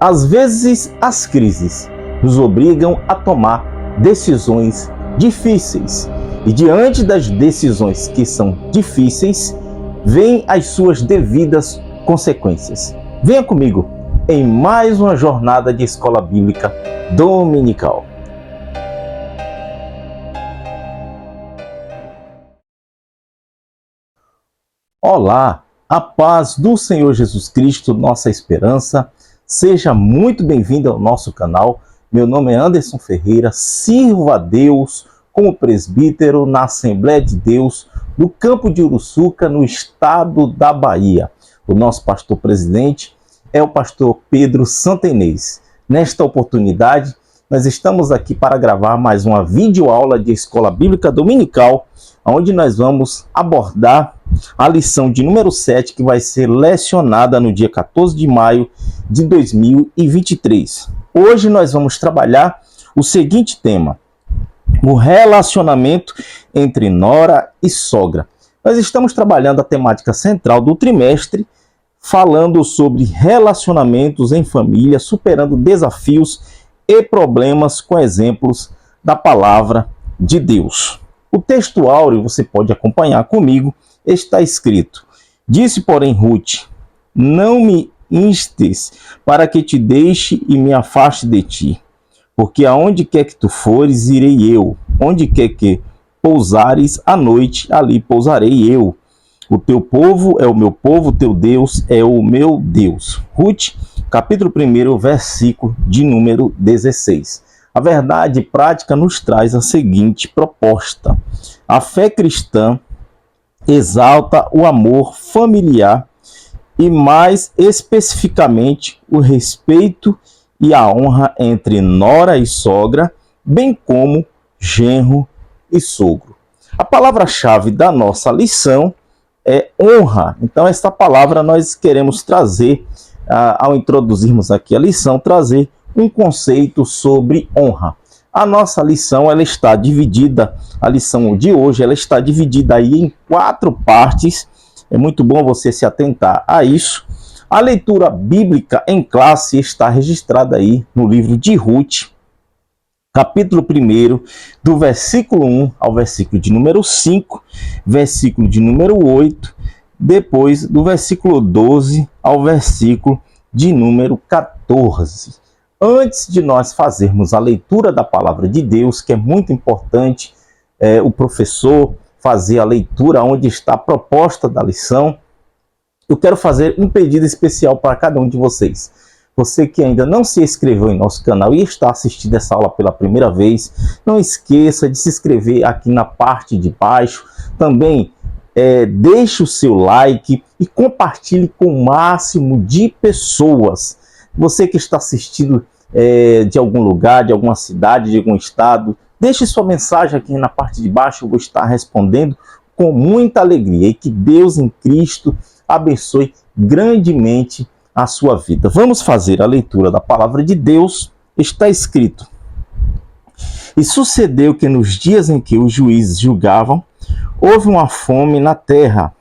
Às vezes, as crises nos obrigam a tomar decisões difíceis. E diante das decisões que são difíceis, vêm as suas devidas consequências. Venha comigo em mais uma jornada de escola bíblica dominical. Olá, a paz do Senhor Jesus Cristo, nossa esperança. Seja muito bem-vindo ao nosso canal. Meu nome é Anderson Ferreira, sirvo a Deus como presbítero na Assembleia de Deus no campo de Uruçuca, no estado da Bahia. O nosso pastor presidente é o pastor Pedro Santenês. Nesta oportunidade, nós estamos aqui para gravar mais uma videoaula de escola bíblica dominical, onde nós vamos abordar a lição de número 7, que vai ser lecionada no dia 14 de maio de 2023. Hoje nós vamos trabalhar o seguinte tema: o relacionamento entre nora e sogra. Nós estamos trabalhando a temática central do trimestre, falando sobre relacionamentos em família, superando desafios e problemas com exemplos da palavra de Deus. O texto áureo, você pode acompanhar comigo, está escrito: disse, porém, Ruth: não me instes para que te deixe e me afaste de ti, porque aonde quer que tu fores, irei eu, onde quer que pousares à noite, ali pousarei eu. O teu povo é o meu povo, o teu Deus é o meu Deus. Ruth, capítulo 1, versículo de número 16. A verdade prática nos traz a seguinte proposta: a fé cristã exalta o amor familiar e, mais especificamente, o respeito e a honra entre nora e sogra, bem como genro e sogro. A palavra-chave da nossa lição é honra. Então, esta palavra nós queremos trazer, ao introduzirmos aqui a lição, trazer um conceito sobre honra. A nossa lição, ela está dividida, a lição de hoje, ela está dividida aí em 4 partes. É muito bom você se atentar a isso. A leitura bíblica em classe está registrada aí no livro de Ruth, capítulo 1, do versículo 1 ao versículo de número 5, versículo de número 8, depois do versículo 12 ao versículo de número 14. Antes de nós fazermos a leitura da palavra de Deus, que é muito importante, o professor fazer a leitura onde está a proposta da lição, eu quero fazer um pedido especial para cada um de vocês. Você que ainda não se inscreveu em nosso canal e está assistindo essa aula pela primeira vez, não esqueça de se inscrever aqui na parte de baixo. Também deixe o seu like e compartilhe com o máximo de pessoas. Você que está assistindo de algum lugar, de alguma cidade, de algum estado, deixe sua mensagem aqui na parte de baixo, eu vou estar respondendo com muita alegria. E que Deus em Cristo abençoe grandemente a sua vida. Vamos fazer a leitura da palavra de Deus. Está escrito: e sucedeu que nos dias em que os juízes julgavam, houve uma fome na terra,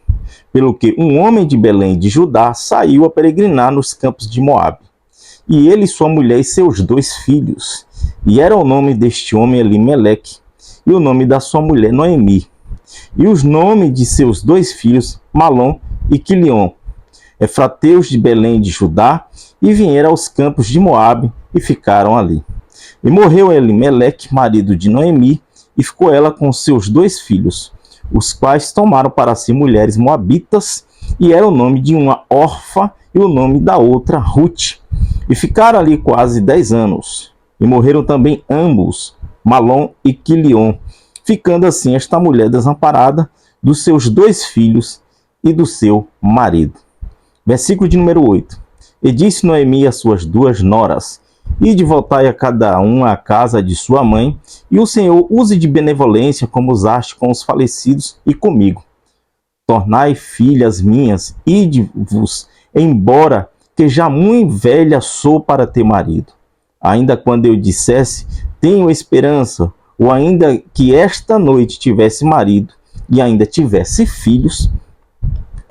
pelo que um homem de Belém de Judá saiu a peregrinar nos campos de Moabe. E ele, sua mulher e seus 2 filhos. E era o nome deste homem Elimeleque, e o nome da sua mulher Noemi. E os nomes de seus 2 filhos, Malom e Quilion, efrateus de Belém de Judá, e vieram aos campos de Moabe e ficaram ali. E morreu Elimeleque, marido de Noemi, e ficou ela com seus 2 filhos, os quais tomaram para si mulheres moabitas, e era o nome de uma órfã e o nome da outra Ruth. E ficaram ali quase 10 anos. E morreram também ambos, Malom e Quilion, ficando assim esta mulher desamparada dos seus 2 filhos e do seu marido. Versículo de número 8. E disse Noemi às suas 2 noras: ide voltai a cada um à casa de sua mãe, e o Senhor use de benevolência como usaste com os falecidos e comigo. Tornai filhas minhas, ide-vos embora, que já muito velha sou para ter marido. Ainda quando eu dissesse, tenho esperança, ou ainda que esta noite tivesse marido, e ainda tivesse filhos,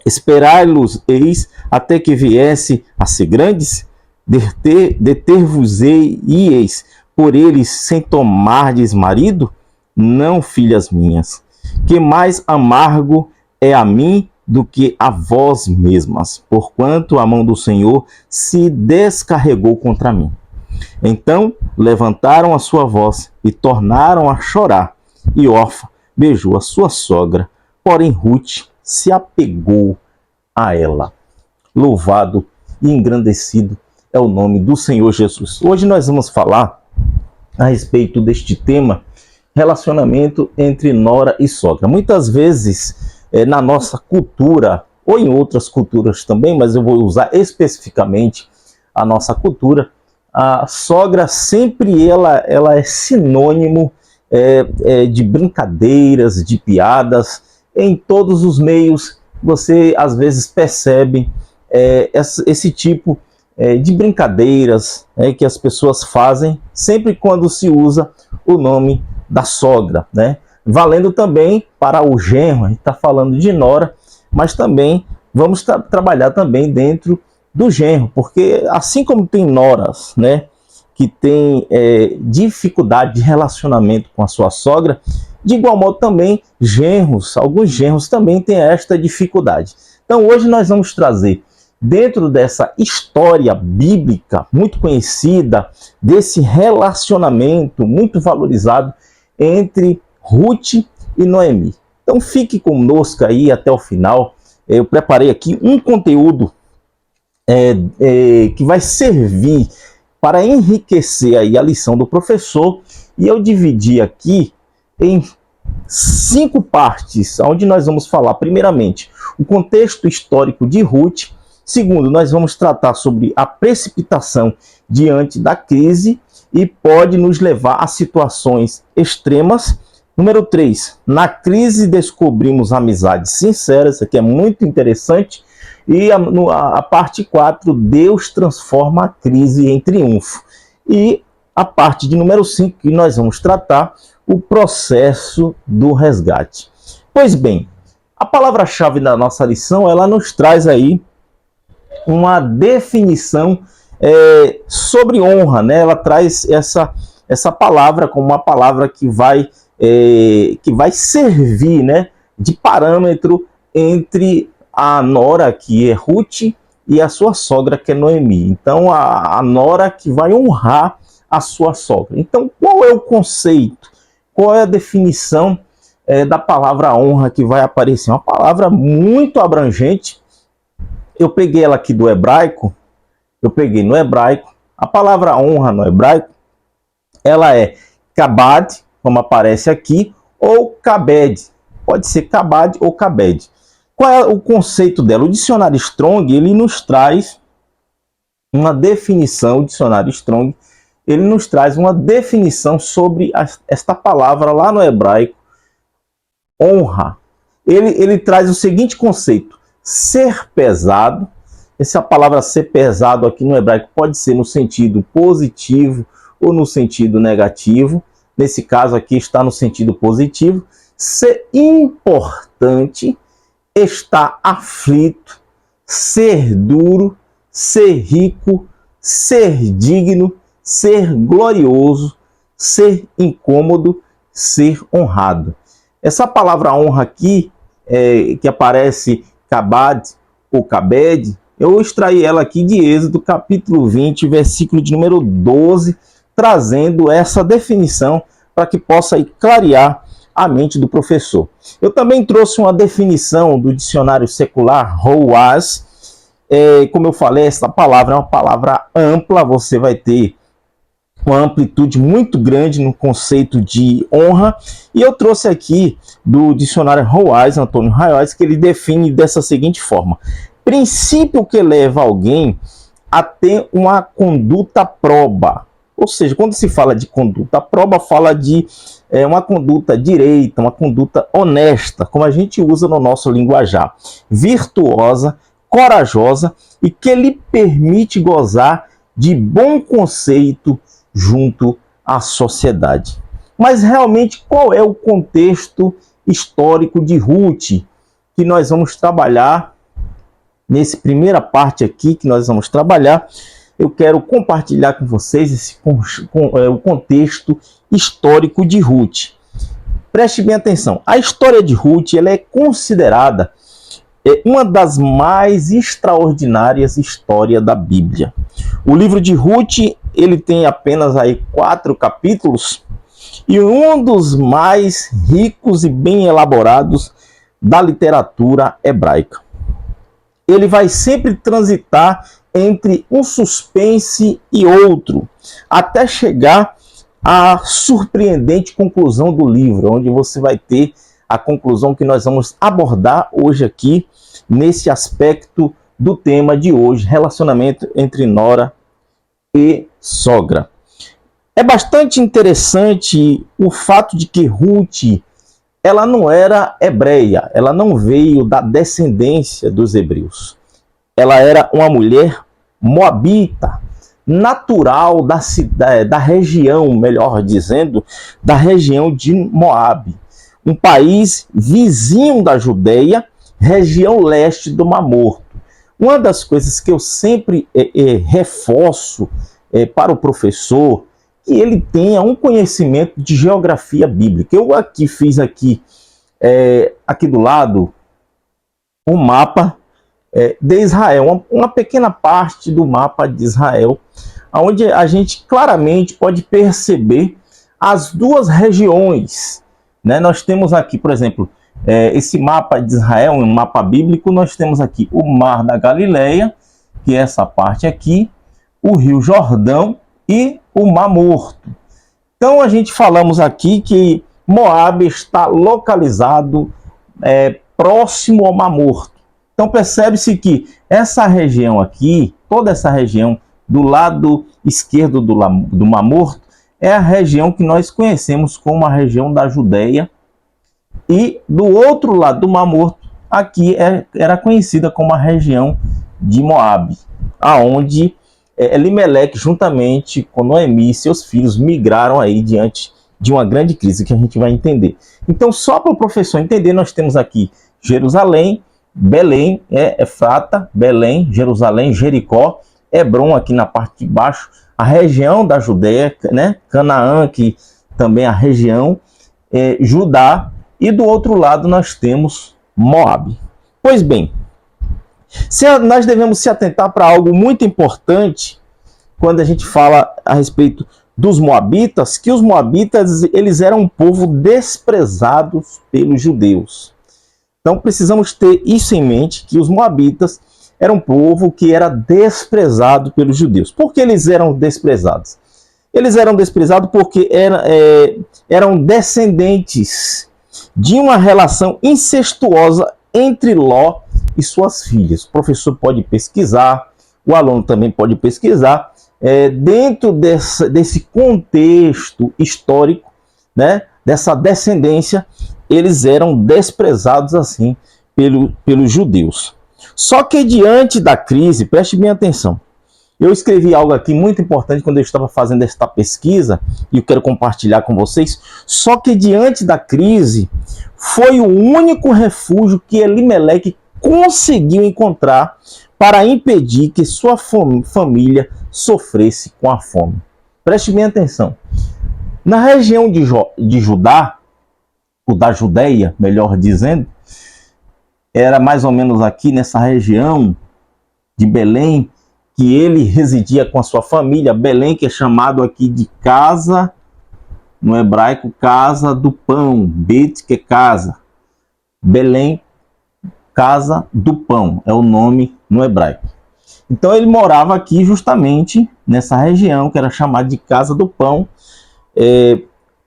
esperai-los eis até que viesse a ser grandes? deter-vos-eis por eles sem tomardes marido? Não, filhas minhas, que mais amargo é a mim do que a vós mesmas, porquanto a mão do Senhor se descarregou contra mim. Então levantaram a sua voz e tornaram a chorar, e Orfa beijou a sua sogra, porém Ruth se apegou a ela. Louvado e engrandecido é o nome do Senhor Jesus. Hoje nós vamos falar a respeito deste tema, relacionamento entre nora e sogra. Muitas vezes, na nossa cultura, ou em outras culturas também, mas eu vou usar especificamente a nossa cultura, a sogra sempre ela é sinônimo de brincadeiras, de piadas. Em todos os meios você às vezes percebe esse tipo de brincadeiras que as pessoas fazem sempre quando se usa o nome da sogra, né? Valendo também para o genro. A gente está falando de nora, mas também vamos trabalhar também dentro do genro, porque assim como tem noras, né, que tem dificuldade de relacionamento com a sua sogra, de igual modo também genros, alguns genros também têm esta dificuldade. Então hoje nós vamos trazer, dentro dessa história bíblica muito conhecida, desse relacionamento muito valorizado entre Ruth e Noemi. Então fique conosco aí até o final. Eu preparei aqui um conteúdo que vai servir para enriquecer aí a lição do professor, e eu dividi aqui em 5 partes, onde nós vamos falar primeiramente o contexto histórico de Ruth. Segundo, nós vamos tratar sobre a precipitação diante da crise e pode nos levar a situações extremas. Número 3, na crise descobrimos amizades sinceras. Isso aqui é muito interessante. E a parte 4, Deus transforma a crise em triunfo. E a parte de número 5, que nós vamos tratar, o processo do resgate. Pois bem, a palavra-chave da nossa lição, ela nos traz aí uma definição sobre honra, né? Ela traz essa palavra como uma palavra que vai servir, né, de parâmetro entre a nora, que é Ruth, e a sua sogra, que é Noemi. Então a nora que vai honrar a sua sogra. Então qual é o conceito? Qual é a definição da palavra honra que vai aparecer? Uma palavra muito abrangente. Eu peguei ela aqui do hebraico, eu peguei no hebraico. A palavra honra no hebraico, ela é kabad, como aparece aqui, ou kabed. Pode ser kabad ou kabed. Qual é o conceito dela? O dicionário Strong, ele nos traz uma definição, o dicionário Strong, ele nos traz uma definição sobre esta palavra lá no hebraico, honra. Ele traz o seguinte conceito: ser pesado. Essa palavra ser pesado aqui no hebraico pode ser no sentido positivo ou no sentido negativo. Nesse caso aqui está no sentido positivo. Ser importante, estar aflito, ser duro, ser rico, ser digno, ser glorioso, ser incômodo, ser honrado. Essa palavra honra aqui, que aparece kabad ou kabed, eu extraí ela aqui de Êxodo, capítulo 20, versículo de número 12, trazendo essa definição para que possa aí clarear a mente do professor. Eu também trouxe uma definição do dicionário secular, Roaz. Como eu falei, essa palavra é uma palavra ampla, você vai ter uma amplitude muito grande no conceito de honra, e eu trouxe aqui do dicionário Roaz, Antônio Roaz, que ele define dessa seguinte forma: princípio que leva alguém a ter uma conduta proba. Ou seja, quando se fala de conduta proba, fala de uma conduta direita, uma conduta honesta, como a gente usa no nosso linguajar, virtuosa, corajosa e que lhe permite gozar de bom conceito junto à sociedade. Mas realmente qual é o contexto histórico de Ruth que nós vamos trabalhar nessa primeira parte aqui, que nós vamos trabalhar eu quero compartilhar com vocês o contexto histórico de Ruth. Preste bem atenção. A história de Ruth ela é considerada uma das mais extraordinárias histórias da Bíblia. O livro de Ruth ele tem apenas aí 4 capítulos e um dos mais ricos e bem elaborados da literatura hebraica. Ele vai sempre transitar entre um suspense e outro, até chegar à surpreendente conclusão do livro, onde você vai ter a conclusão que nós vamos abordar hoje aqui, nesse aspecto do tema de hoje, relacionamento entre nora e sogra. É bastante interessante o fato de que Ruth, ela não era hebreia, ela não veio da descendência dos hebreus. Ela era uma mulher moabita, natural da região, melhor dizendo, da região de Moabe, um país vizinho da Judeia, região leste do Mar Morto. Uma das coisas que eu sempre reforço para o professor, que ele tenha um conhecimento de geografia bíblica. Eu fiz aqui do lado um mapa de Israel, uma pequena parte do mapa de Israel, onde a gente claramente pode perceber as duas regiões, né? Nós temos aqui, por exemplo, esse mapa de Israel, um mapa bíblico, nós temos aqui o Mar da Galileia, que é essa parte aqui, o Rio Jordão e o Mar Morto. Então a gente falamos aqui que Moabe está localizado próximo ao Mar Morto. Então percebe-se que essa região aqui, toda essa região do lado esquerdo do Mar Morto, é a região que nós conhecemos como a região da Judeia, e do outro lado do Mar Morto, aqui era conhecida como a região de Moabe, aonde Elimeleque, juntamente com Noemi e seus filhos, migraram aí diante de uma grande crise que a gente vai entender. Então, só para o professor entender, nós temos aqui Jerusalém, Belém, Efrata, Belém, Jerusalém, Jericó, Hebrom aqui na parte de baixo, a região da Judeia, né? Canaã, que também é a região, Judá, e do outro lado nós temos Moabe. Pois bem, nós devemos se atentar para algo muito importante quando a gente fala a respeito dos moabitas, que os moabitas eles eram um povo desprezado pelos judeus. Então precisamos ter isso em mente, que os moabitas eram um povo que era desprezado pelos judeus. Por que eles eram desprezados? Eles eram desprezados porque eram descendentes de uma relação incestuosa entre Ló e suas filhas. O professor pode pesquisar, o aluno também pode pesquisar, dentro desse contexto histórico, né, dessa descendência, eles eram desprezados assim pelos judeus. Só que diante da crise, preste bem atenção, eu escrevi algo aqui muito importante quando eu estava fazendo esta pesquisa, e eu quero compartilhar com vocês. Só que diante da crise, foi o único refúgio que Elimeleque conseguiu encontrar para impedir que sua família sofresse com a fome. Preste bem atenção. Na região de Judá, ou da Judeia, melhor dizendo, era mais ou menos aqui nessa região de Belém, que ele residia com a sua família. Belém, que é chamado aqui de casa, no hebraico, casa do pão, Bet, que é casa. Belém, casa do pão, é o nome no hebraico. Então ele morava aqui justamente nessa região, que era chamada de casa do pão.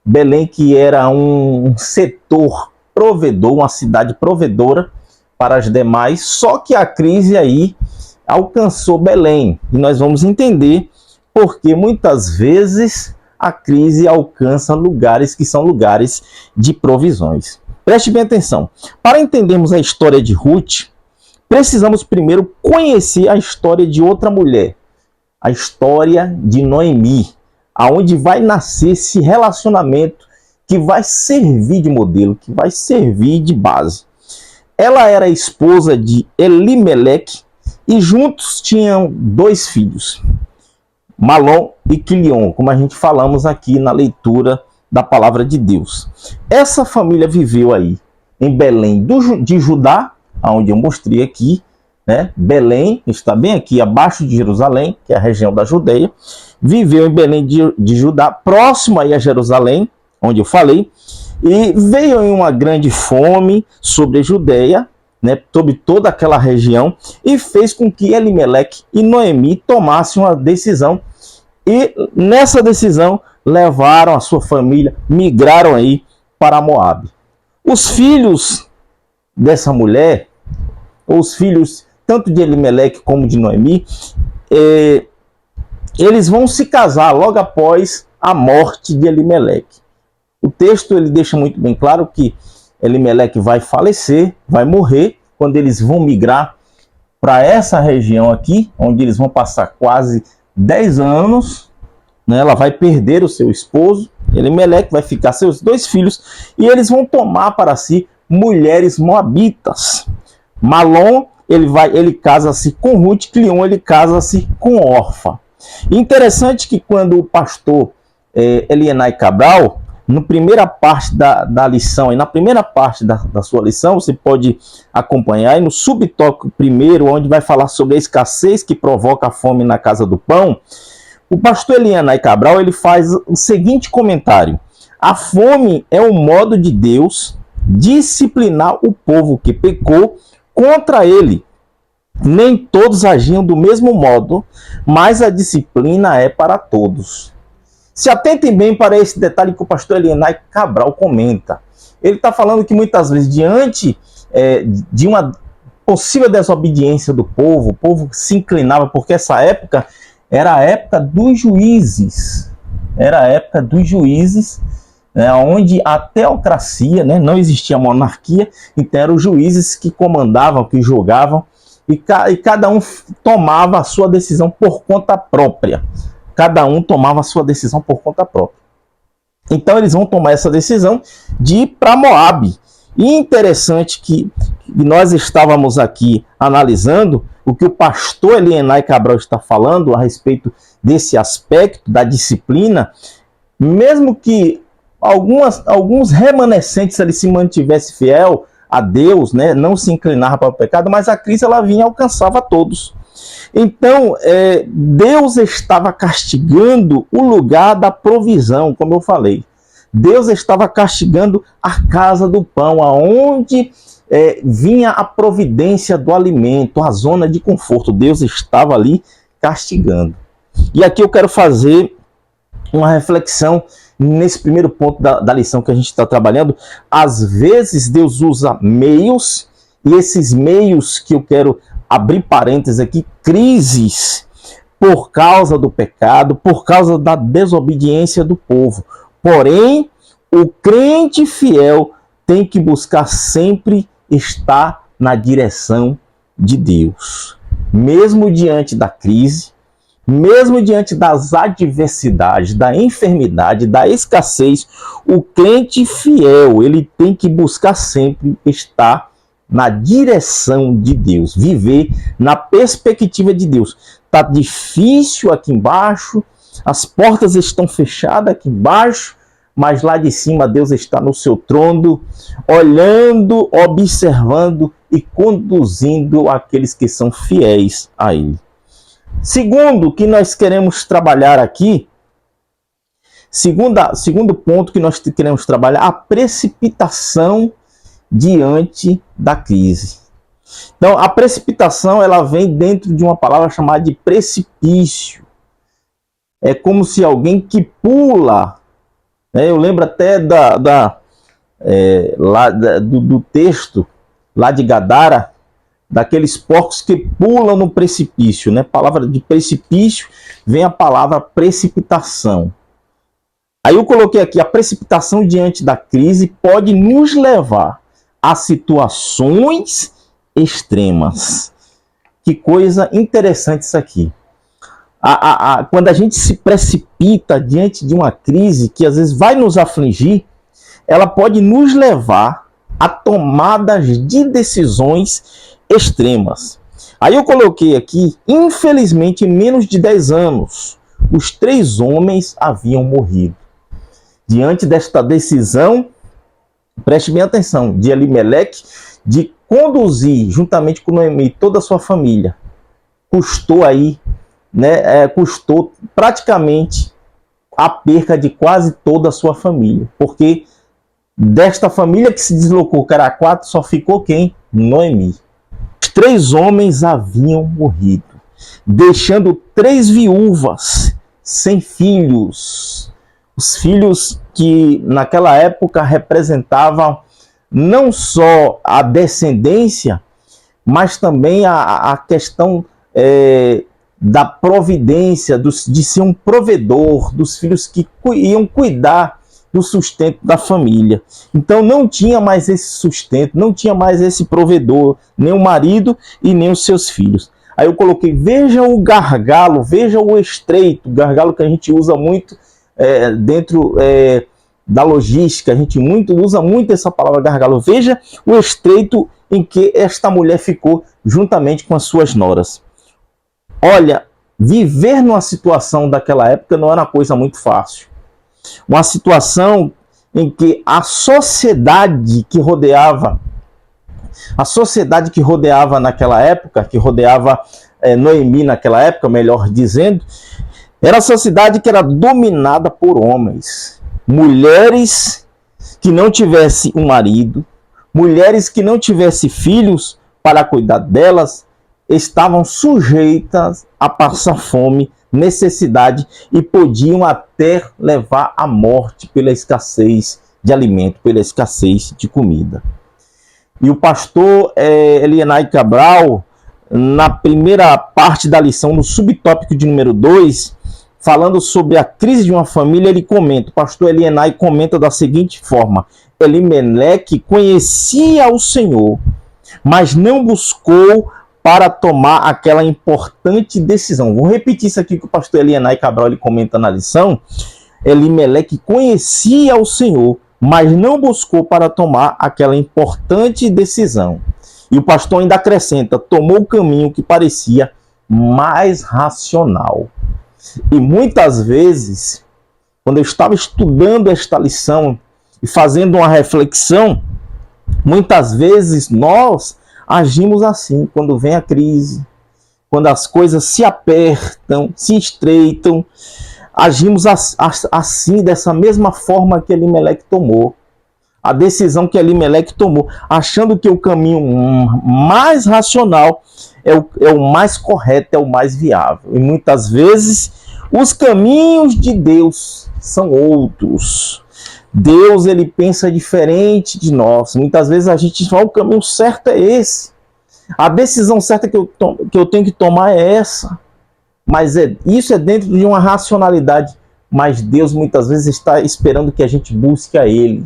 Belém, que era um setor provedor, uma cidade provedora para as demais, só que a crise aí alcançou Belém, e nós vamos entender porque muitas vezes a crise alcança lugares que são lugares de provisões. Preste bem atenção. Para entendermos a história de Ruth, precisamos primeiro conhecer a história de outra mulher, a história de Noemi, aonde vai nascer esse relacionamento que vai servir de modelo, que vai servir de base. Ela era esposa de Elimeleque e juntos tinham 2 filhos. Malom e Quilion, como a gente falamos aqui na leitura da palavra de Deus. Essa família viveu aí em Belém de Judá, onde eu mostrei aqui, né? Belém está bem aqui abaixo de Jerusalém, que é a região da Judeia. Viveu em Belém de Judá, próximo aí a Jerusalém, onde eu falei, e veio em uma grande fome sobre a Judeia, né, sobre toda aquela região, e fez com que Elimeleque e Noemi tomassem uma decisão, e nessa decisão levaram a sua família, migraram aí para Moabe. Os filhos dessa mulher, os filhos tanto de Elimeleque como de Noemi, eles vão se casar logo após a morte de Elimeleque. O texto ele deixa muito bem claro que Elimeleque vai falecer, vai morrer, quando eles vão migrar para essa região aqui, onde eles vão passar quase 10 anos, né? Ela vai perder o seu esposo, Elimeleque vai ficar seus 2 filhos, e eles vão tomar para si mulheres moabitas. Malom, ele casa-se com Ruth, Quilion, ele casa-se com Orfa. Interessante que quando o pastor Elienay Cabral, na primeira parte da lição, e na primeira parte da sua lição, você pode acompanhar, e no subtópico primeiro, onde vai falar sobre a escassez que provoca a fome na casa do pão, o pastor Elienay Cabral ele faz o seguinte comentário: a fome é um modo de Deus disciplinar o povo que pecou contra ele. Nem todos agiam do mesmo modo, mas a disciplina é para todos. Se atentem bem para esse detalhe que o pastor Elienay Cabral comenta. Ele está falando que muitas vezes, diante de uma possível desobediência do povo, o povo se inclinava, porque essa época era a época dos juízes. Era a época dos juízes, né, onde a teocracia, né, não existia monarquia, então eram os juízes que comandavam, que julgavam, e cada um tomava a sua decisão por conta própria. Cada um tomava a sua decisão por conta própria. Então eles vão tomar essa decisão de ir para Moabe. E interessante que nós estávamos aqui analisando o que o pastor Elienay Cabral está falando a respeito desse aspecto da disciplina, mesmo que alguns remanescentes ali se mantivessem fiel a Deus, né, não se inclinava para o pecado, mas a crise ela vinha e alcançava todos. Então, Deus estava castigando o lugar da provisão, como eu falei. Deus estava castigando a casa do pão, aonde vinha a providência do alimento, a zona de conforto. Deus estava ali castigando. E aqui eu quero fazer uma reflexão nesse primeiro ponto da lição que a gente está trabalhando. Às vezes Deus usa meios, e esses meios que eu quero abrir parênteses aqui, crises por causa do pecado, por causa da desobediência do povo. Porém, o crente fiel tem que buscar sempre estar na direção de Deus. Mesmo diante da crise, mesmo diante das adversidades, da enfermidade, da escassez, o crente fiel, ele tem que buscar sempre estar na direção de Deus, viver na perspectiva de Deus. Está difícil aqui embaixo, as portas estão fechadas aqui embaixo, mas lá de cima Deus está no seu trono, olhando, observando e conduzindo aqueles que são fiéis a Ele. Segundo, que nós queremos trabalhar aqui, segundo ponto que nós queremos trabalhar, a precipitação diante da crise. Então, a precipitação ela vem dentro de uma palavra chamada de precipício. É como se alguém que pula, né? Eu lembro até do texto lá de Gadara, daqueles porcos que pulam no precipício, né? Palavra de precipício vem a palavra precipitação. Aí eu coloquei aqui, a precipitação diante da crise pode nos levar a situações extremas. Que coisa interessante isso aqui. Quando a gente se precipita diante de uma crise que às vezes vai nos afligir, ela pode nos levar a tomadas de decisões extremas. Aí eu coloquei aqui, infelizmente, em menos de 10 anos, os 3 homens haviam morrido. Diante desta decisão, preste bem atenção, de Elimeleque, de conduzir juntamente com Noemi toda a sua família, custou aí, custou praticamente a perca de quase toda a sua família, porque desta família que se deslocou, que era 4, só ficou quem? Noemi. Os 3 homens haviam morrido, deixando 3 viúvas sem filhos. Os filhos que naquela época representavam não só a descendência, mas também a questão da providência, de ser um provedor, dos filhos que iam cuidar do sustento da família. Então não tinha mais esse sustento, não tinha mais esse provedor, nem o marido e nem os seus filhos. Aí eu coloquei, veja o gargalo, veja o estreito, gargalo que a gente usa muito dentro da logística, a gente usa muito essa palavra gargalo. Veja o estreito em que esta mulher ficou juntamente com as suas noras. Olha, viver numa situação daquela época não era uma coisa muito fácil. Uma situação em que a sociedade que rodeava naquela época, que rodeava Noemi naquela época, melhor dizendo, era a sociedade que era dominada por homens. Mulheres que não tivessem um marido, mulheres que não tivessem filhos para cuidar delas, estavam sujeitas a passar fome, necessidade e podiam até levar à morte pela escassez de alimento, pela escassez de comida. E o pastor Elienay Cabral, na primeira parte da lição, no subtópico de número 2, falando sobre a crise de uma família, ele comenta, o pastor Elienay comenta da seguinte forma: Elimeleque conhecia o Senhor, mas não buscou para tomar aquela importante decisão. Vou repetir isso aqui que o pastor Elienay Cabral ele comenta na lição. Elimeleque conhecia o Senhor, mas não buscou para tomar aquela importante decisão. E o pastor ainda acrescenta, tomou o caminho que parecia mais racional. E muitas vezes, quando eu estava estudando esta lição e fazendo uma reflexão, muitas vezes nós agimos assim, quando vem a crise, quando as coisas se apertam, se estreitam, agimos assim, dessa mesma forma que Elimeleque tomou. A decisão que Elimeleque tomou, achando que o caminho mais racional é o mais correto, é o mais viável. E muitas vezes os caminhos de Deus são outros. Deus, ele pensa diferente de nós. Muitas vezes a gente fala, o caminho certo é esse. A decisão certa que eu tenho que tomar é essa. Mas isso é dentro de uma racionalidade. Mas Deus muitas vezes está esperando que a gente busque a Ele.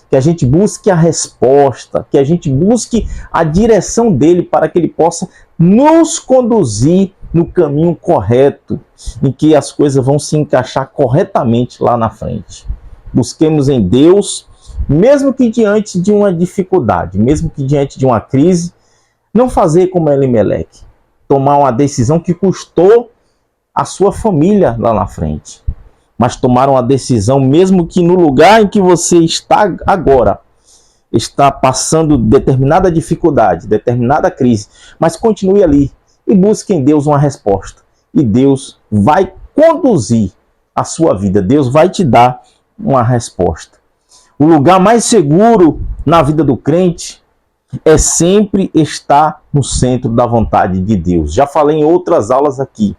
Que a gente busque a resposta. Que a gente busque a direção dEle para que Ele possa nos conduzir no caminho correto. Em que as coisas vão se encaixar corretamente lá na frente. Busquemos em Deus, mesmo que diante de uma dificuldade, mesmo que diante de uma crise, não fazer como Elimeleque, tomar uma decisão que custou a sua família lá na frente, mas tomar uma decisão mesmo que no lugar em que você está agora, está passando determinada dificuldade, determinada crise, mas continue ali e busque em Deus uma resposta. E Deus vai conduzir a sua vida, Deus vai te dar uma resposta. O lugar mais seguro na vida do crente é sempre estar no centro da vontade de Deus. Já falei em outras aulas aqui,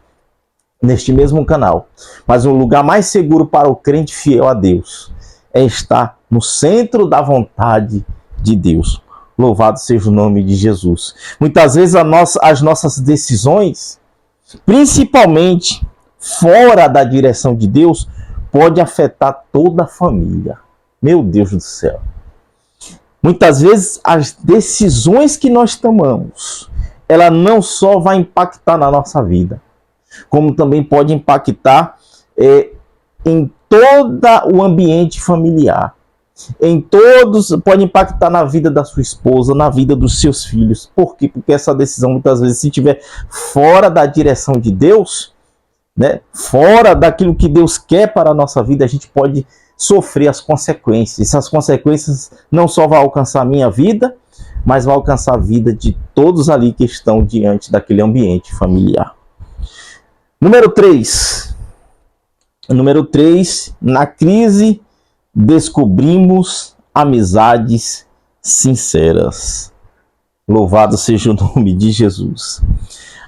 neste mesmo canal. Mas o lugar mais seguro para o crente fiel a Deus é estar no centro da vontade de Deus. Louvado seja o nome de Jesus. Muitas vezes as nossas decisões, principalmente fora da direção de Deus, pode afetar toda a família. Meu Deus do céu. Muitas vezes as decisões que nós tomamos, ela não só vai impactar na nossa vida, como também pode impactar em todo o ambiente familiar. Pode impactar na vida da sua esposa, na vida dos seus filhos. Por quê? Porque essa decisão, muitas vezes, se estiver fora da direção de Deus, né, fora daquilo que Deus quer para a nossa vida, a gente pode sofrer as consequências. Essas consequências não só vão alcançar a minha vida, mas vão alcançar a vida de todos ali que estão diante daquele ambiente familiar. Número 3. Número 3, na crise descobrimos amizades sinceras. Louvado seja o nome de Jesus.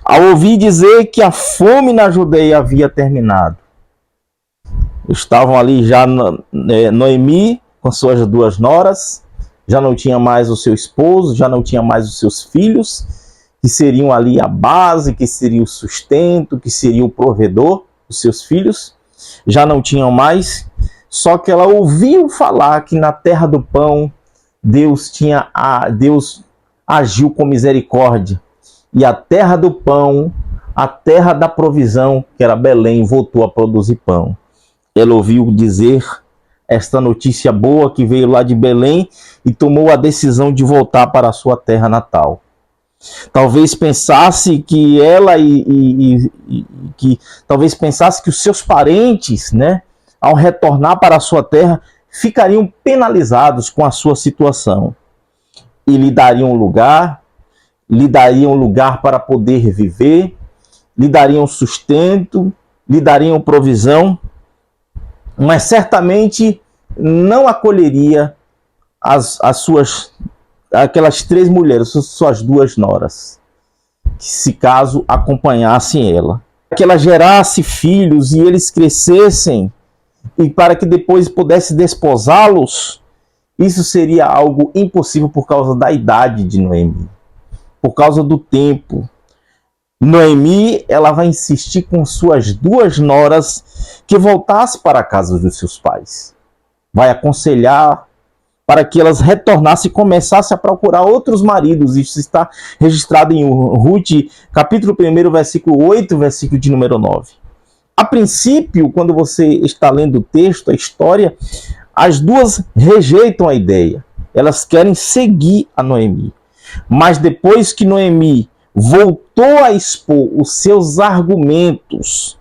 Ao ouvir dizer que a fome na Judeia havia terminado, estavam ali já Noemi com suas 2 noras, já não tinha mais o seu esposo, já não tinha mais os seus filhos, que seriam ali a base, que seria o sustento, que seria o provedor dos seus filhos, já não tinham mais. Só que ela ouviu falar que na terra do pão Deus agiu com misericórdia, e a terra do pão, a terra da provisão, que era Belém, voltou a produzir pão. Ela ouviu dizer esta notícia boa que veio lá de Belém e tomou a decisão de voltar para a sua terra natal. Talvez pensasse que ela talvez pensasse que os seus parentes, né, ao retornar para a sua terra, ficariam penalizados com a sua situação e lhe dariam lugar para poder viver, lhe dariam sustento, lhe dariam provisão, mas certamente não acolheria aquelas 3 mulheres, suas 2 noras, se caso acompanhassem ela. Que ela gerasse filhos e eles crescessem, e para que depois pudesse desposá-los, isso seria algo impossível por causa da idade de Noemi, por causa do tempo. Noemi, ela vai insistir com suas 2 noras que voltassem para a casa dos seus pais. Vai aconselhar para que elas retornassem e começassem a procurar outros maridos. Isso está registrado em Ruth, capítulo 1, versículo 8, versículo de número 9. A princípio, quando você está lendo o texto, a história, as 2 rejeitam a ideia. Elas querem seguir a Noemi. Mas depois que Noemi voltou a expor os seus argumentos,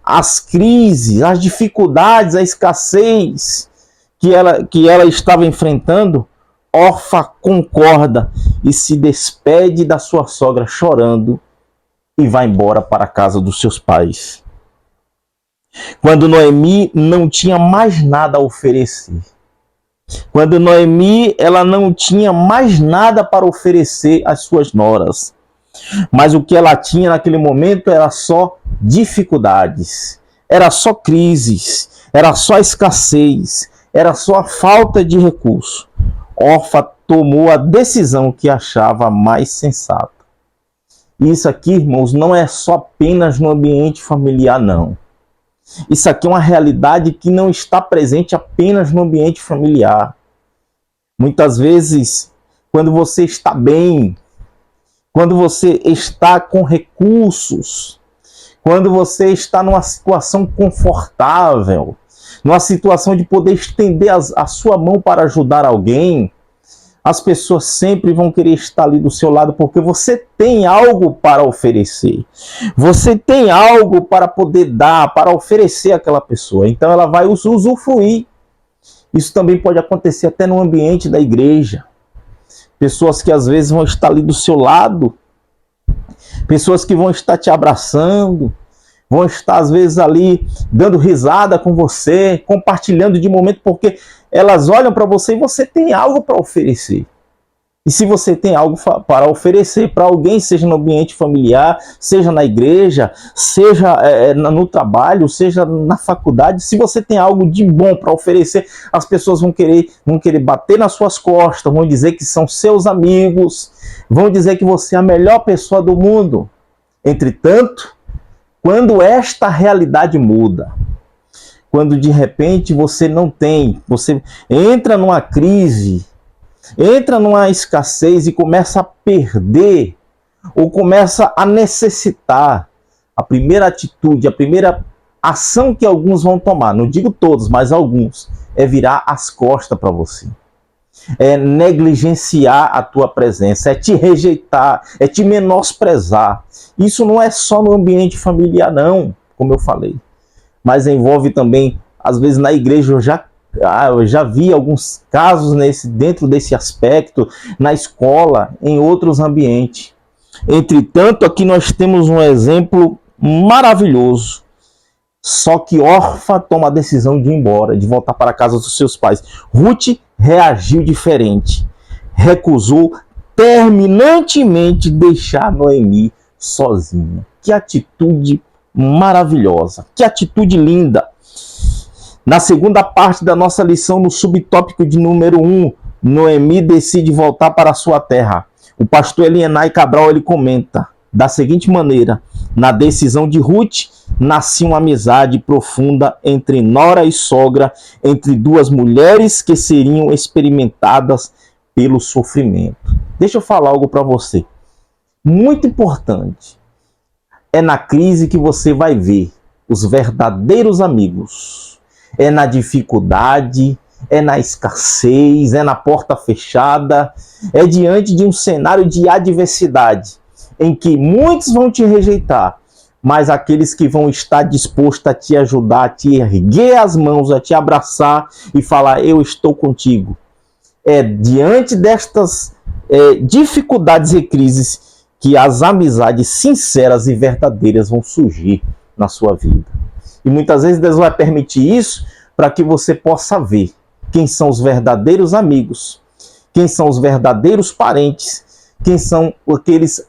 as crises, as dificuldades, a escassez que ela estava enfrentando, Orfa concorda e se despede da sua sogra chorando e vai embora para a casa dos seus pais. Quando Noemi não tinha mais nada a oferecer, quando Noemi ela não tinha mais nada para oferecer às suas noras, mas o que ela tinha naquele momento era só dificuldades, era só crises, era só escassez, era só a falta de recurso. Orfa tomou a decisão que achava mais sensata. Isso aqui, irmãos, não é só apenas no ambiente familiar, não. Isso aqui é uma realidade que não está presente apenas no ambiente familiar. Muitas vezes, quando você está bem, quando você está com recursos, quando você está numa situação confortável, numa situação de poder estender a sua mão para ajudar alguém, as pessoas sempre vão querer estar ali do seu lado porque você tem algo para oferecer. Você tem algo para poder dar, para oferecer àquela pessoa. Então ela vai usufruir. Isso também pode acontecer até no ambiente da igreja. Pessoas que às vezes vão estar ali do seu lado, pessoas que vão estar te abraçando, vão estar às vezes ali dando risada com você, compartilhando de momento, porque elas olham para você e você tem algo para oferecer. E se você tem algo para oferecer para alguém, seja no ambiente familiar, seja na igreja, seja no trabalho, seja na faculdade, se você tem algo de bom para oferecer, as pessoas vão querer bater nas suas costas, vão dizer que são seus amigos, vão dizer que você é a melhor pessoa do mundo. Entretanto, quando esta realidade muda, quando de repente você não tem, você entra numa crise, entra numa escassez e começa a perder, ou começa a necessitar, a primeira atitude, a primeira ação que alguns vão tomar, não digo todos, mas alguns, é virar as costas para você. É negligenciar a tua presença, é te rejeitar, é te menosprezar. Isso não é só no ambiente familiar, não. como eu falei. Mas envolve também, às vezes na igreja eu já vi alguns casos dentro desse aspecto, na escola, em outros ambientes. Entretanto, aqui nós temos um exemplo maravilhoso. Só que Orfa toma a decisão de ir embora, de voltar para a casa dos seus pais. Ruth reagiu diferente. Recusou terminantemente deixar Noemi sozinha. Que atitude maravilhosa, que atitude linda. Na segunda parte da nossa lição, no subtópico de número 1, Noemi decide voltar para a sua terra. O pastor Elienay Cabral, ele comenta da seguinte maneira: na decisão de Ruth, nascia uma amizade profunda entre nora e sogra, entre duas mulheres que seriam experimentadas pelo sofrimento. Deixa eu falar algo para você. Muito importante. É na crise que você vai ver os verdadeiros amigos. É na dificuldade, é na escassez, é na porta fechada, é diante de um cenário de adversidade, em que muitos vão te rejeitar, mas aqueles que vão estar dispostos a te ajudar, a te erguer as mãos, a te abraçar e falar, eu estou contigo. É diante destas dificuldades e crises que as amizades sinceras e verdadeiras vão surgir na sua vida. E muitas vezes Deus vai permitir isso para que você possa ver quem são os verdadeiros amigos, quem são os verdadeiros parentes, quem são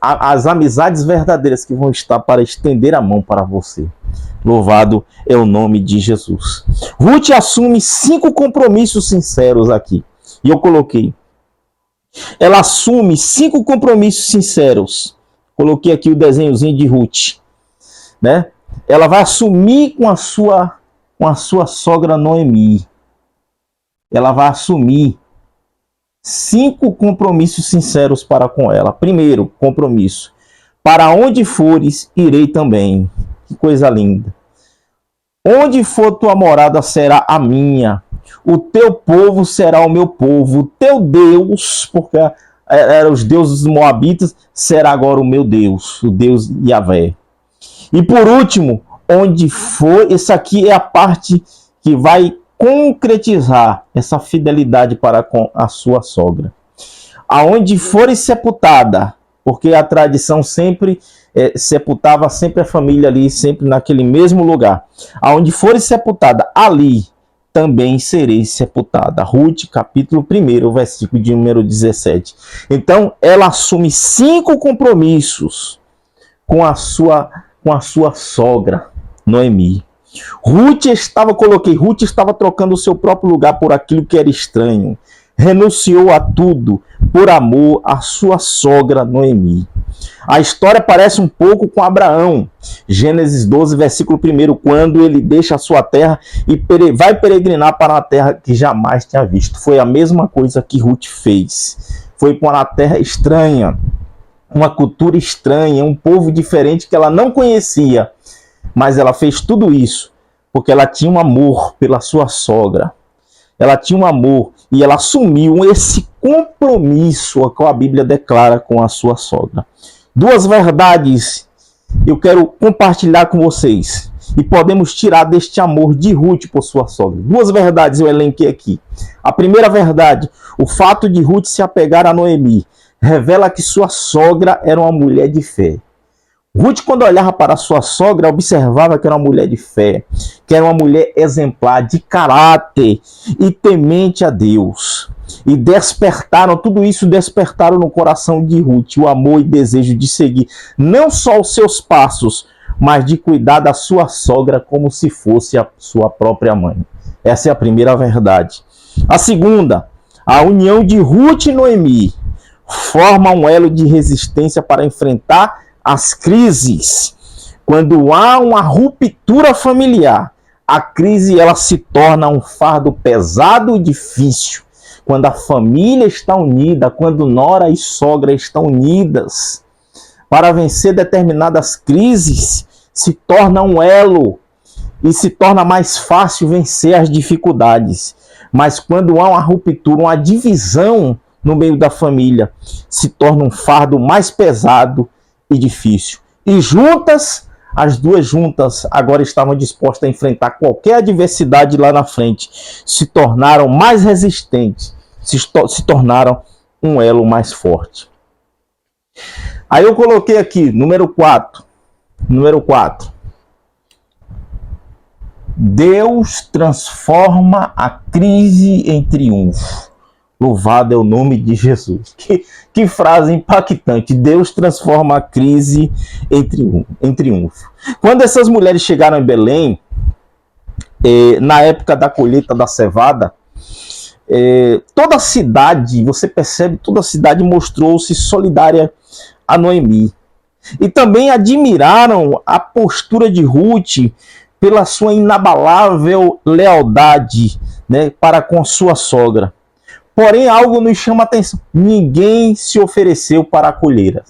as amizades verdadeiras que vão estar para estender a mão para você. Louvado é o nome de Jesus. Ruth assume 5 compromissos sinceros aqui. E eu coloquei. Ela assume 5 compromissos sinceros. Coloquei aqui o desenhozinho de Ruth, né? Ela vai assumir com a sua sogra Noemi. Ela vai assumir 5 compromissos sinceros para com ela. Primeiro compromisso: para onde fores, irei também. Que coisa linda. Onde for tua morada será a minha. O teu povo será o meu povo. O teu Deus, porque eram os deuses moabitas, será agora o meu Deus, o Deus Yahvé. E por último, onde for, essa aqui é a parte que vai concretizar essa fidelidade para com a sua sogra. Aonde fores sepultada, porque a tradição sempre sepultava sempre a família ali, sempre naquele mesmo lugar. Aonde fores sepultada, ali também serei sepultada. Ruth, capítulo 1, versículo de número 17. Então, ela assume 5 compromissos com a sua sogra, Noemi. Ruth estava trocando o seu próprio lugar por aquilo que era estranho. Renunciou a tudo por amor à sua sogra Noemi. A história parece um pouco com Abraão. Gênesis 12, versículo 1, quando ele deixa a sua terra e vai peregrinar para uma terra que jamais tinha visto. Foi a mesma coisa que Ruth fez. Foi para uma terra estranha, uma cultura estranha, um povo diferente que ela não conhecia. Mas ela fez tudo isso porque ela tinha um amor pela sua sogra. Ela tinha um amor e ela assumiu esse compromisso que a Bíblia declara com a sua sogra. 2 verdades eu quero compartilhar com vocês e podemos tirar deste amor de Ruth por sua sogra. 2 verdades eu elenquei aqui. A primeira verdade: o fato de Ruth se apegar a Noemi revela que sua sogra era uma mulher de fé. Ruth, quando olhava para a sua sogra, observava que era uma mulher de fé, que era uma mulher exemplar, de caráter e temente a Deus. E tudo isso despertaram no coração de Ruth o amor e desejo de seguir não só os seus passos, mas de cuidar da sua sogra como se fosse a sua própria mãe. Essa é a primeira verdade. A segunda: a união de Ruth e Noemi forma um elo de resistência para enfrentar as crises. Quando há uma ruptura familiar, a crise ela se torna um fardo pesado e difícil. Quando a família está unida, quando nora e sogra estão unidas, para vencer determinadas crises, se torna um elo e se torna mais fácil vencer as dificuldades. Mas quando há uma ruptura, uma divisão no meio da família, se torna um fardo mais pesado e difícil. E juntas, as duas juntas agora estavam dispostas a enfrentar qualquer adversidade lá na frente. Se tornaram mais resistentes, se tornaram um elo mais forte. Aí eu coloquei aqui, número 4. Número 4. Deus transforma a crise em triunfo. Louvado é o nome de Jesus. Que frase impactante. Deus transforma a crise em triunfo. Quando essas mulheres chegaram em Belém, na época da colheita da cevada, toda a cidade, você percebe, toda a cidade mostrou-se solidária a Noemi. E também admiraram a postura de Ruth pela sua inabalável lealdade, né, para com sua sogra. Porém, algo nos chama a atenção. Ninguém se ofereceu para acolher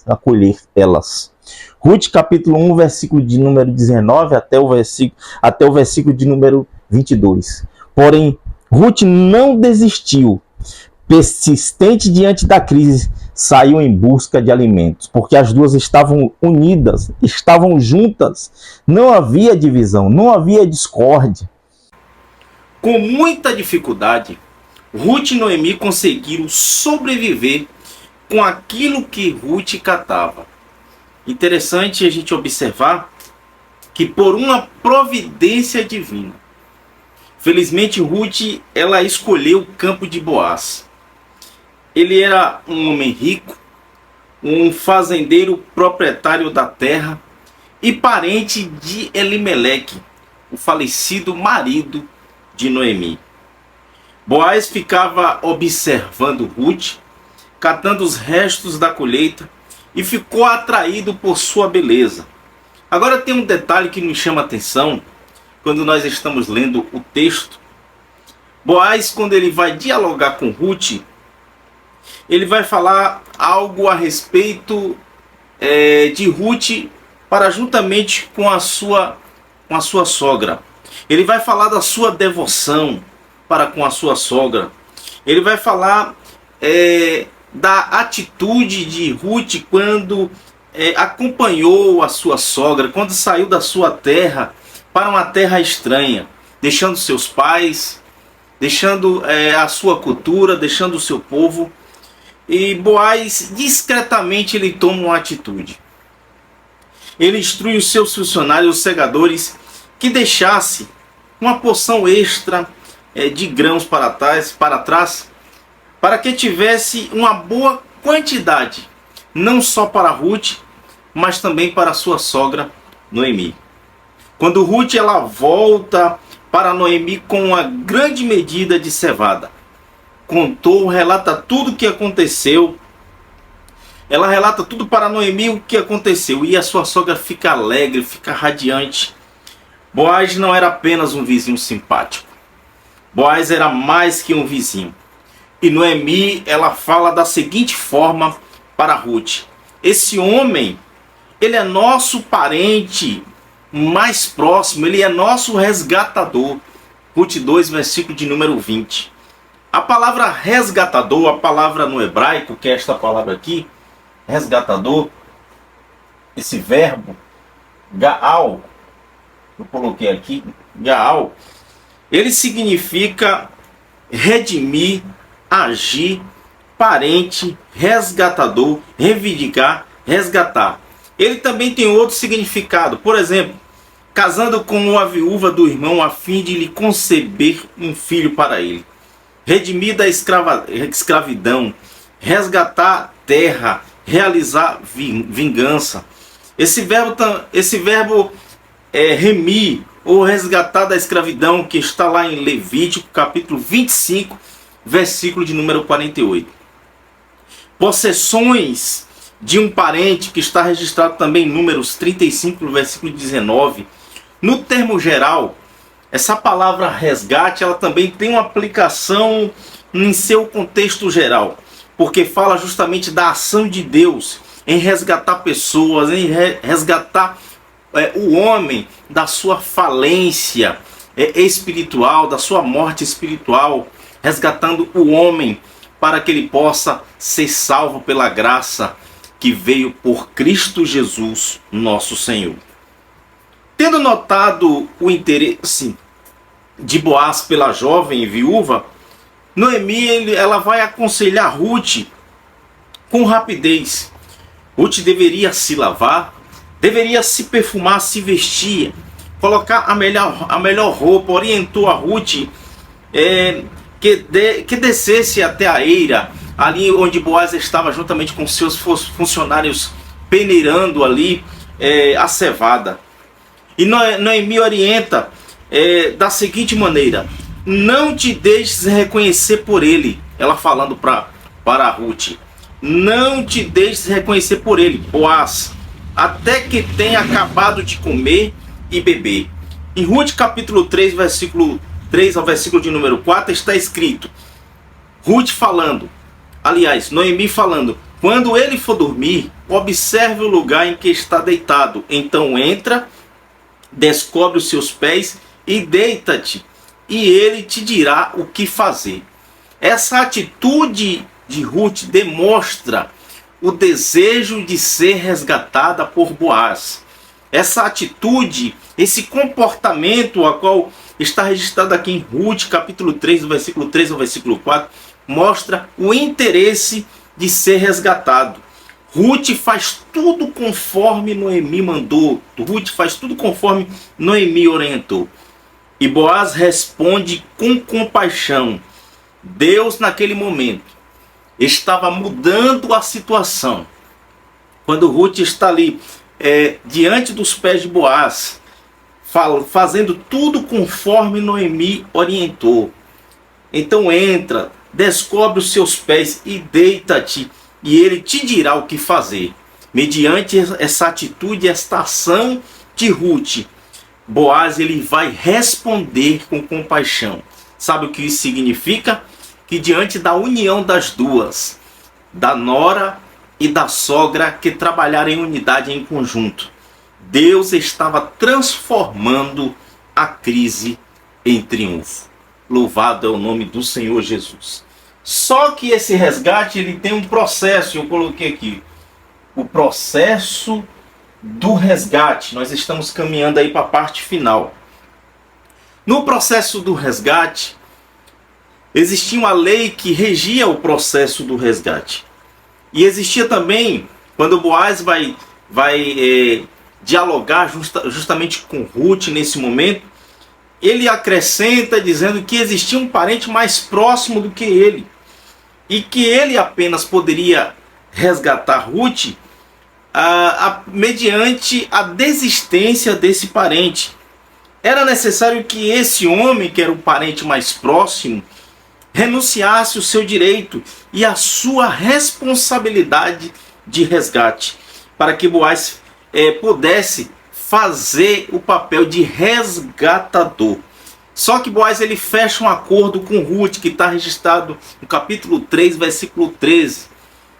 elas. Ruth, capítulo 1, versículo de número 19 até o versículo de número 22. Porém, Ruth não desistiu. Persistente diante da crise, saiu em busca de alimentos, porque as duas estavam unidas, estavam juntas. Não havia divisão, não havia discórdia. Com muita dificuldade, Ruth e Noemi conseguiram sobreviver com aquilo que Ruth catava. Interessante a gente observar que por uma providência divina, felizmente Ruth ela escolheu o campo de Boaz. Ele era um homem rico, um fazendeiro proprietário da terra e parente de Elimeleque, o falecido marido de Noemi. Boaz ficava observando Ruth, catando os restos da colheita e ficou atraído por sua beleza. Agora tem um detalhe que nos chama a atenção quando nós estamos lendo o texto. Boaz, quando ele vai dialogar com Ruth, ele vai falar algo a respeito de Ruth para juntamente com a sua sogra. Ele vai falar da sua devoção para com a sua sogra. Ele vai falar da atitude de Ruth quando acompanhou a sua sogra, quando saiu da sua terra para uma terra estranha, deixando seus pais, deixando a sua cultura, deixando o seu povo. E Boaz, discretamente, ele toma uma atitude. Ele instrui os seus funcionários, os segadores, que deixasse uma porção extra de grãos para trás, para que tivesse uma boa quantidade, não só para Ruth, mas também para sua sogra Noemi. Quando Ruth ela volta para Noemi com uma grande medida de cevada, contou, relata tudo o que aconteceu. Ela relata tudo para Noemi o que aconteceu, e a sua sogra fica alegre, fica radiante. Boaz não era apenas um vizinho simpático. Boaz era mais que um vizinho. E Noemi, ela fala da seguinte forma para Ruth: esse homem, ele é nosso parente mais próximo, ele é nosso resgatador. Ruth 2, versículo de número 20. A palavra resgatador, a palavra no hebraico, que é esta palavra aqui, resgatador, esse verbo, gaal, eu coloquei aqui, gaal, ele significa redimir, agir, parente, resgatador, reivindicar, resgatar. Ele também tem outro significado, por exemplo, casando com uma viúva do irmão a fim de lhe conceber um filho para ele. Redimir da escravidão, resgatar terra, realizar vingança. Esse verbo remir ou resgatar da escravidão, que está lá em Levítico, capítulo 25, versículo de número 48. Possessões de um parente, que está registrado também em Números 35, versículo 19. No termo geral, essa palavra resgate, ela também tem uma aplicação em seu contexto geral, porque fala justamente da ação de Deus em resgatar pessoas, em resgatar o homem da sua falência espiritual, da sua morte espiritual, resgatando o homem para que ele possa ser salvo pela graça que veio por Cristo Jesus, nosso Senhor. Tendo notado o interesse de Boaz pela jovem viúva, Noemi ela vai aconselhar Ruth com rapidez. Ruth deveria se lavar, deveria se perfumar, se vestir, colocar a melhor roupa. Orientou a Ruth que descesse até a eira, ali onde Boaz estava juntamente com seus funcionários peneirando ali a cevada. E Noemi orienta da seguinte maneira: não te deixes reconhecer por ele. Ela falando para Ruth: não te deixes reconhecer por ele, Boaz, até que tenha acabado de comer e beber. Em Ruth capítulo 3, versículo 3 ao versículo de número 4 está escrito, Ruth falando, aliás, Noemi falando: quando ele for dormir, observe o lugar em que está deitado, então entra, descobre os seus pés e deita-te, e ele te dirá o que fazer. Essa atitude de Ruth demonstra o desejo de ser resgatada por Boaz. Essa atitude, esse comportamento, a qual está registrado aqui em Ruth, capítulo 3, do versículo 3 ao versículo 4, mostra o interesse de ser resgatado. Ruth faz tudo conforme Noemi mandou. Ruth faz tudo conforme Noemi orientou. E Boaz responde com compaixão. Deus, naquele momento, estava mudando a situação. Quando Ruth está ali, diante dos pés de Boaz, fazendo tudo conforme Noemi orientou. Então entra, descobre os seus pés e deita-te, e ele te dirá o que fazer. Mediante essa atitude, esta ação de Ruth, Boaz ele vai responder com compaixão. Sabe o que isso significa? Que diante da união das duas, da nora e da sogra que trabalharam em unidade em conjunto, Deus estava transformando a crise em triunfo. Louvado é o nome do Senhor Jesus. Só que esse resgate ele tem um processo, eu coloquei aqui, o processo do resgate. Nós estamos caminhando aí para a parte final. No processo do resgate, existia uma lei que regia o processo do resgate. E existia também, quando Boaz vai dialogar justamente com Ruth nesse momento, ele acrescenta dizendo que existia um parente mais próximo do que ele. E que ele apenas poderia resgatar Ruth mediante a desistência desse parente. Era necessário que esse homem, que era o parente mais próximo, renunciasse o seu direito e a sua responsabilidade de resgate, para que Boaz pudesse fazer o papel de resgatador. Só que Boaz ele fecha um acordo com Ruth, que está registrado no capítulo 3, versículo 13.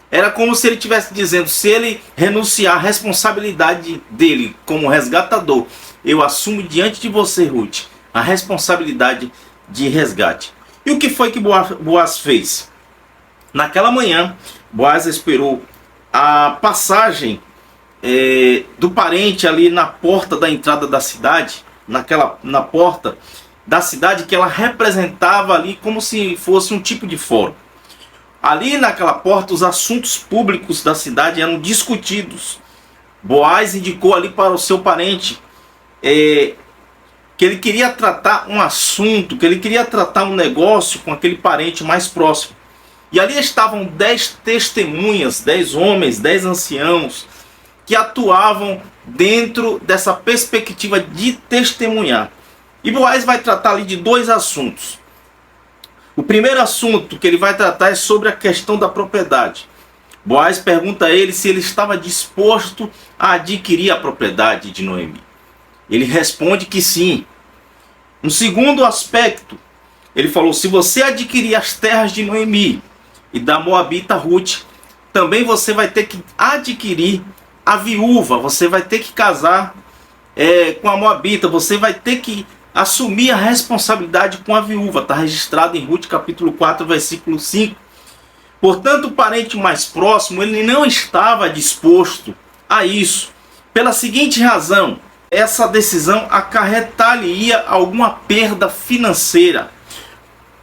Era como se ele estivesse dizendo, se ele renunciar à responsabilidade dele como resgatador, eu assumo diante de você, Ruth, a responsabilidade de resgate. E o que foi que Boaz fez? Naquela manhã, Boaz esperou a passagem do parente ali na porta da entrada da cidade, na porta da cidade que ela representava ali como se fosse um tipo de fórum. Ali naquela porta os assuntos públicos da cidade eram discutidos. Boaz indicou ali para o seu parente que ele queria tratar um assunto, que ele queria tratar um negócio com aquele parente mais próximo. E ali estavam 10 testemunhas, 10 homens, 10 anciãos, que atuavam dentro dessa perspectiva de testemunhar. E Boaz vai tratar ali de 2 assuntos. O primeiro assunto que ele vai tratar é sobre a questão da propriedade. Boaz pergunta a ele se ele estava disposto a adquirir a propriedade de Noemi. Ele responde que sim. Um segundo aspecto, ele falou, se você adquirir as terras de Noemi e da Moabita Ruth, também você vai ter que adquirir a viúva, você vai ter que casar com a Moabita, você vai ter que assumir a responsabilidade com a viúva. Está registrado em Ruth capítulo 4, versículo 5. Portanto, o parente mais próximo, ele não estava disposto a isso. Pela seguinte razão, essa decisão acarretaria alguma perda financeira,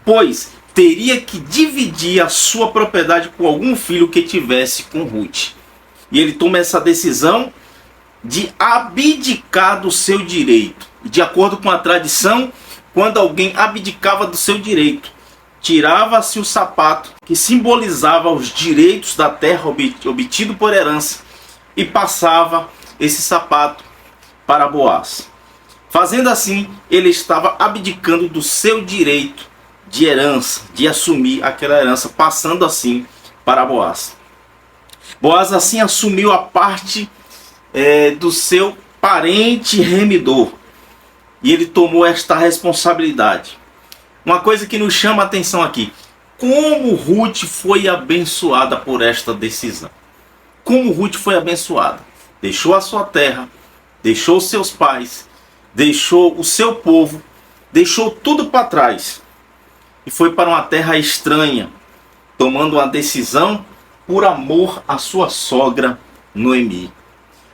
pois teria que dividir a sua propriedade com algum filho que tivesse com Ruth. E ele toma essa decisão de abdicar do seu direito. De acordo com a tradição, quando alguém abdicava do seu direito, tirava-se o sapato que simbolizava os direitos da terra obtido por herança e passava esse sapato para Boaz. Fazendo assim, ele estava abdicando do seu direito de herança, de assumir aquela herança, passando assim para Boaz. Boaz assim assumiu a parte do seu parente remidor, e ele tomou esta responsabilidade. Uma coisa que nos chama a atenção aqui: como Ruth foi abençoada por esta decisão. Como Ruth foi abençoada. Deixou a sua terra, deixou os seus pais, deixou o seu povo, deixou tudo para trás e foi para uma terra estranha, tomando uma decisão por amor à sua sogra Noemi.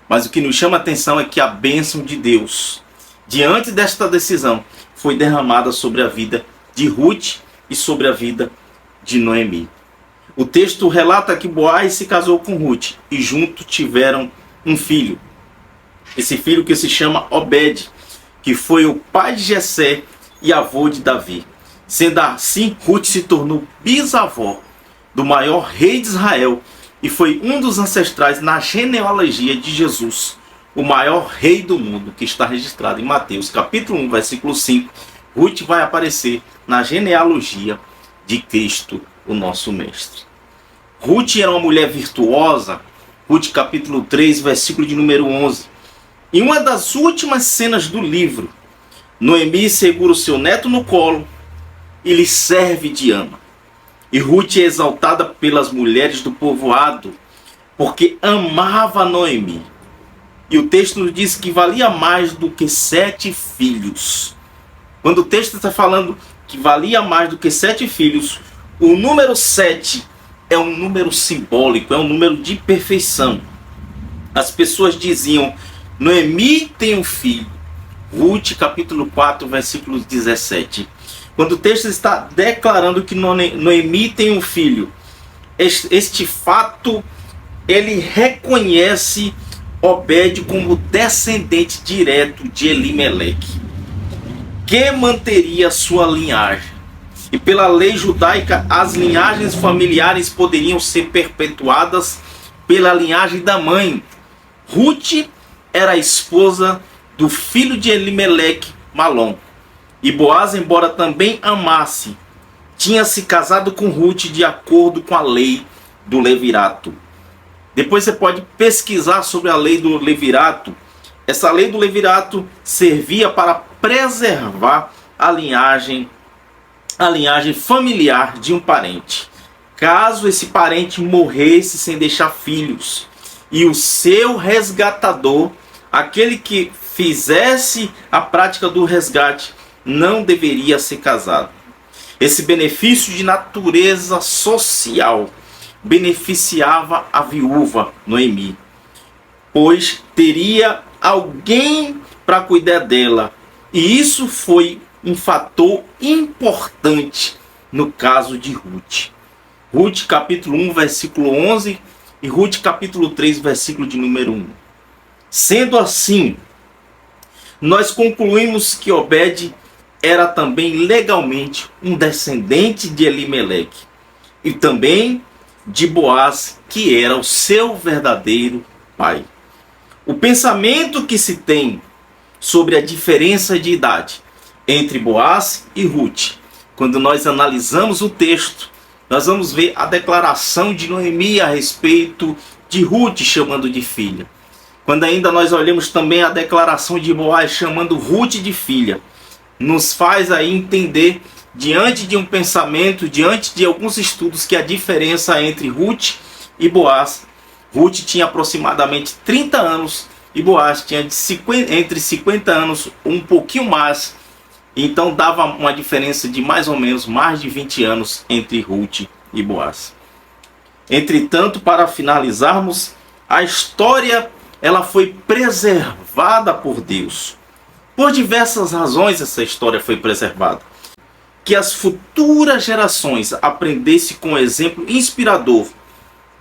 Mas o que nos chama a atenção é que a bênção de Deus, diante desta decisão, foi derramada sobre a vida de Ruth e sobre a vida de Noemi. O texto relata que Boaz se casou com Ruth e juntos tiveram um filho. Esse filho que se chama Obed, que foi o pai de Jessé e avô de Davi. Sendo assim, Ruth se tornou bisavó do maior rei de Israel e foi um dos ancestrais na genealogia de Jesus, o maior rei do mundo, que está registrado em Mateus capítulo 1, versículo 5. Ruth vai aparecer na genealogia de Cristo, o nosso mestre. Ruth era uma mulher virtuosa. Ruth capítulo 3, versículo de número 11. Em uma das últimas cenas do livro, Noemi segura o seu neto no colo e lhe serve de ama. E Ruth é exaltada pelas mulheres do povoado porque amava Noemi. E o texto nos diz que valia mais do que 7 filhos. Quando o texto está falando que valia mais do que 7 filhos, o número 7 é um número simbólico, é um número de perfeição. As pessoas diziam: Noemi tem um filho. Ruth capítulo 4, versículo 17. Quando o texto está declarando que Noemi tem um filho, este fato, ele reconhece Obed como descendente direto de Elimeleque, que manteria sua linhagem. E pela lei judaica, as linhagens familiares poderiam ser perpetuadas pela linhagem da mãe. Ruth era a esposa do filho de Elimeleque, Malom. E Boaz, embora também amasse, tinha se casado com Ruth de acordo com a lei do levirato. Depois você pode pesquisar sobre a lei do levirato. Essa lei do levirato servia para preservar a linhagem familiar de um parente. Caso esse parente morresse sem deixar filhos, e o seu resgatador, aquele que fizesse a prática do resgate, não deveria ser casado. Esse benefício de natureza social beneficiava a viúva Noemi, pois teria alguém para cuidar dela. E isso foi um fator importante no caso de Ruth. Ruth capítulo 1, versículo 11 e Ruth capítulo 3, versículo de número 1. Sendo assim, nós concluímos que Obed era também legalmente um descendente de Elimeleque e também de Boaz, que era o seu verdadeiro pai. O pensamento que se tem sobre a diferença de idade entre Boaz e Ruth, quando nós analisamos o texto, nós vamos ver a declaração de Noemi a respeito de Ruth chamando de filha. Quando ainda nós olhamos também a declaração de Boaz chamando Ruth de filha, nos faz aí entender, diante de um pensamento, diante de alguns estudos, que a diferença entre Ruth e Boaz, Ruth tinha aproximadamente 30 anos e Boaz tinha entre 50 anos, um pouquinho mais. Então dava uma diferença de mais ou menos mais de 20 anos entre Ruth e Boaz. Entretanto, para finalizarmos, a história ela foi preservada por Deus. Por diversas razões essa história foi preservada. Que as futuras gerações aprendessem com o exemplo inspirador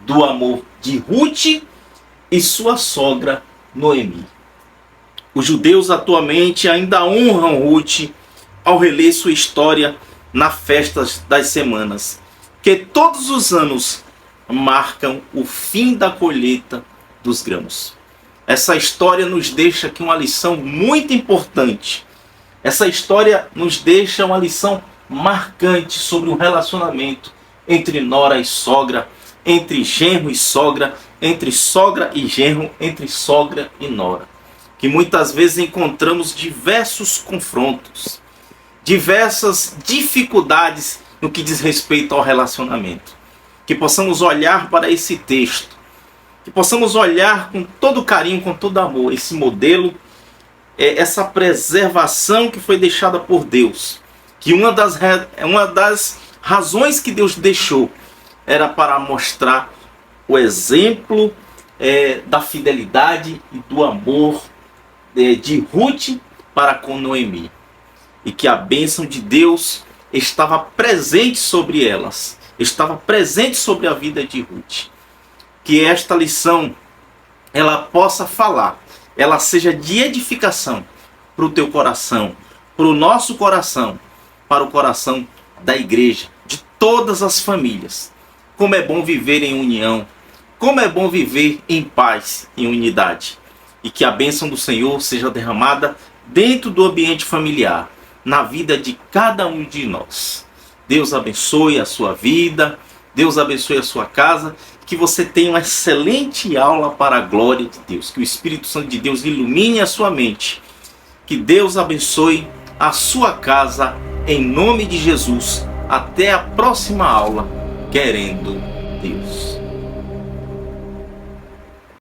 do amor de Ruth e sua sogra Noemi. Os judeus atualmente ainda honram Ruth ao reler sua história na festa das semanas, que todos os anos marcam o fim da colheita dos grãos. Essa história nos deixa aqui uma lição muito importante. Essa história nos deixa uma lição marcante sobre o relacionamento entre nora e sogra, entre genro e sogra, entre sogra e genro, entre sogra e nora. Que muitas vezes encontramos diversos confrontos, diversas dificuldades no que diz respeito ao relacionamento. Que possamos olhar para esse texto, que possamos olhar com todo carinho, com todo amor, esse modelo, essa preservação que foi deixada por Deus. Que uma das razões que Deus deixou era para mostrar o exemplo da fidelidade e do amor de Ruth para com Noemi. E que a bênção de Deus estava presente sobre elas, estava presente sobre a vida de Ruth. Que esta lição ela possa falar, ela seja de edificação para o teu coração, para o nosso coração, para o coração da igreja, de todas as famílias. Como é bom viver em união, como é bom viver em paz, em unidade. E que a bênção do Senhor seja derramada dentro do ambiente familiar, na vida de cada um de nós. Deus abençoe a sua vida, Deus abençoe a sua casa, que você tenha uma excelente aula para a glória de Deus, que o Espírito Santo de Deus ilumine a sua mente, que Deus abençoe a sua casa, em nome de Jesus. Até a próxima aula, querendo Deus.